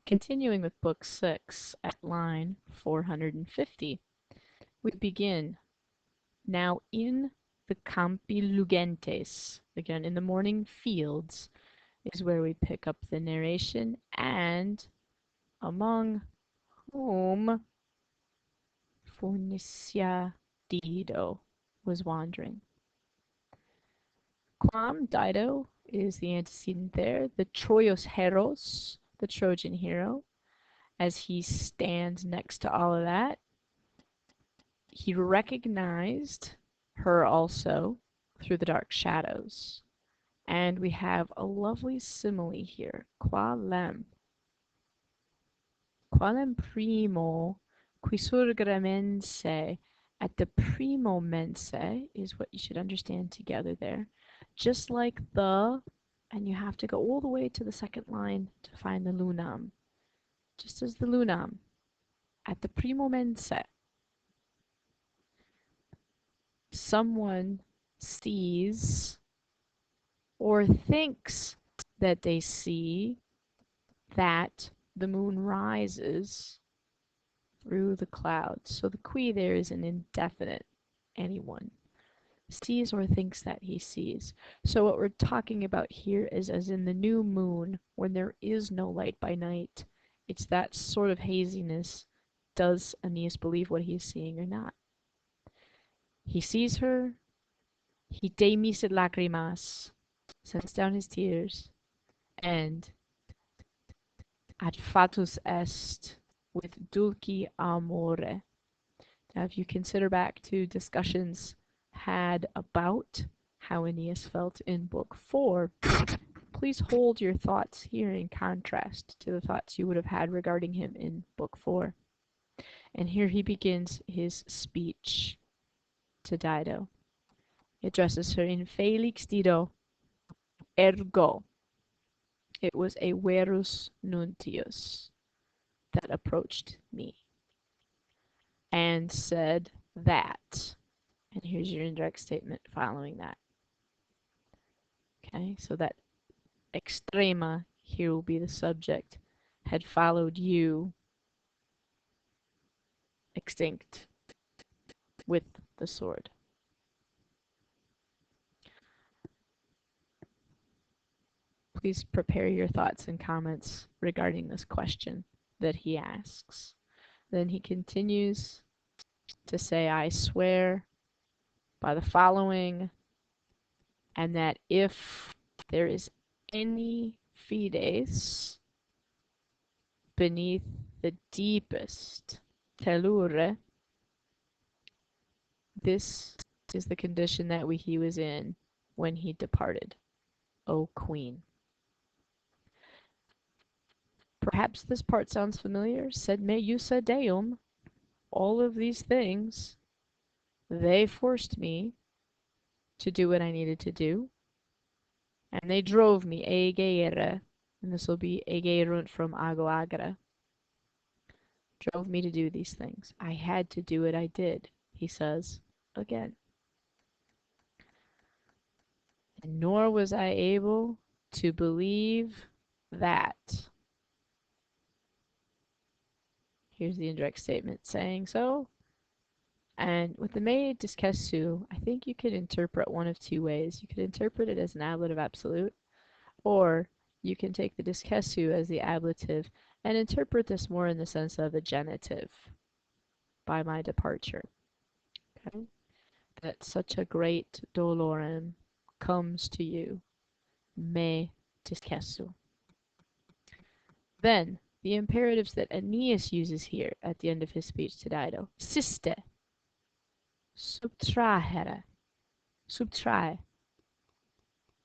Continuing with Book 6 at line 450, we begin. Now in the campi lugentes, again in the morning fields, is where we pick up the narration, and among whom Phoenicia Dido was wandering. Quam, Dido, is the antecedent there. The Troios heros, the Trojan hero, as he stands next to all of that, he recognized her also through the dark shadows. And we have a lovely simile here. Qualem primo qui surgere mense. At the primo mense is what you should understand together there. Just like the, and you have to go all the way to the second line to find the lunam. Just as the lunam. At the primo mense, someone sees or thinks that they see that the moon rises through the clouds. So the qui there is an indefinite, anyone sees or thinks that he sees. So what we're talking about here is as in the new moon, when there is no light by night, it's that sort of haziness. Does Aeneas believe what he's seeing or not? He sees her, he demisit lacrimas, sends down his tears, and ad fatus est with dulci amore. Now, if you consider back to discussions had about how Aeneas felt in Book 4, please hold your thoughts here in contrast to the thoughts you would have had regarding him in Book 4. And here he begins his speech to Dido. He addresses her in Felix Dido, ergo. It was a verus nuntius that approached me and said that. And here's your indirect statement following that. Okay, so that extrema here will be the subject, had followed you extinct with the sword. Please prepare your thoughts and comments regarding this question that he asks. Then he continues to say, I swear by the following, and that if there is any fides beneath the deepest tellure, this is the condition that he was in when he departed, O Queen. Perhaps this part sounds familiar. Sed me iussa deum, all of these things, they forced me to do what I needed to do, and they drove me, egeire, and this will be egerunt from agoagra, drove me to do these things. I had to do it, I did, he says again. And nor was I able to believe that. Here's the indirect statement saying so. And with the me discessu, I think you could interpret one of two ways. You could interpret it as an ablative absolute, or you can take the discessu as the ablative and interpret this more in the sense of a genitive, by my departure. Okay? That such a great dolorem comes to you, me discessu. Then, the imperatives that Aeneas uses here at the end of his speech to Dido. Siste, subtrahere, subtrae.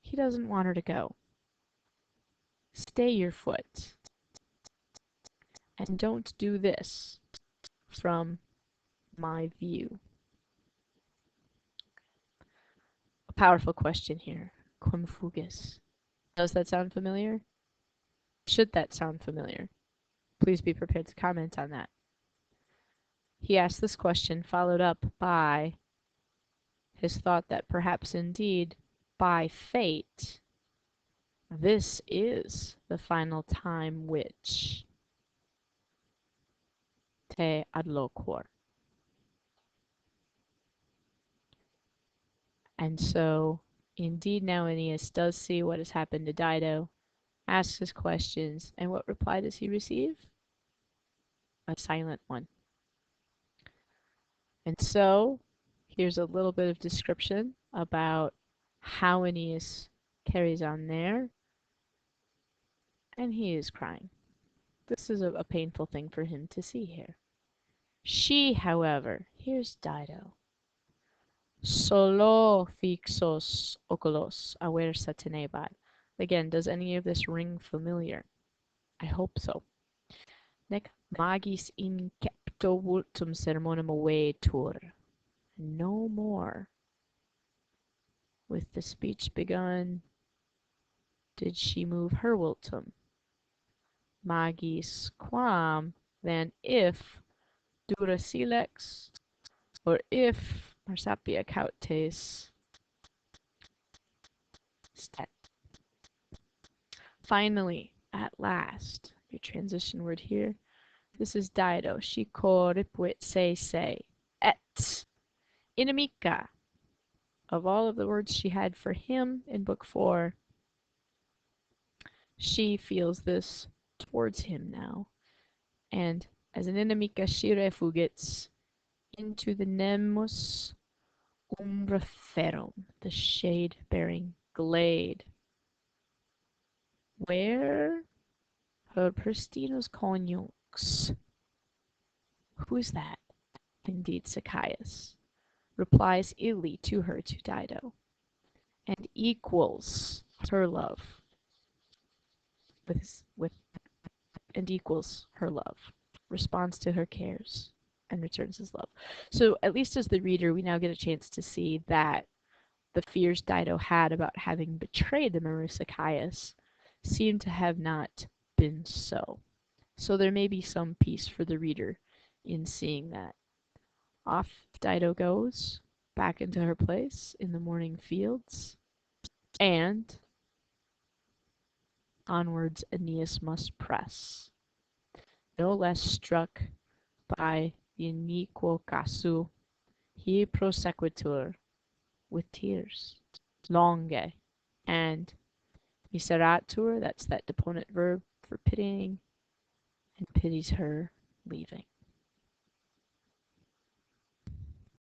He doesn't want her to go. Stay your foot. And don't do this from my view. A powerful question here. Quum fugis. Does that sound familiar? Should that sound familiar? Please be prepared to comment on that. He asked this question, followed up by his thought that perhaps indeed, by fate, this is the final time which te adlocor. And so, indeed, now Aeneas does see what has happened to Dido, asks his questions, and what reply does he receive? A silent one. And so, here's a little bit of description about how Aeneas carries on there, and he is crying. This is a painful thing for him to see here. She, however, here's Dido. Solo fixos oculos aversa tenebat. Again, does any of this ring familiar? I hope so. Nec magis incepto vultum sermonum vetur. No more. With the speech begun, did she move her vultum. Magis quam, then if dura silex, or if marsapia cautes stet. Finally, at last, your transition word here. This is Dido. She corripuit se, et inimica. Of all of the words she had for him in book 4, she feels this towards him now. And as an inimica, she refugits into the nemus umbra the shade-bearing glade, where her pristinus conjunx. Who is that? Indeed, Zacchaeus replies illy to her, to Dido, and equals her love with and equals her love, responds to her cares, and returns his love. So at least as the reader, we now get a chance to see that the fears Dido had about having betrayed the Zacchaeus seem to have not been so. So there may be some peace for the reader in seeing that. Off Dido goes, back into her place in the morning fields, and onwards Aeneas must press, no less struck by the iniquo casu, he prosequitur with tears, longe, and miseratur, that's that deponent verb for pitying, and pities her leaving.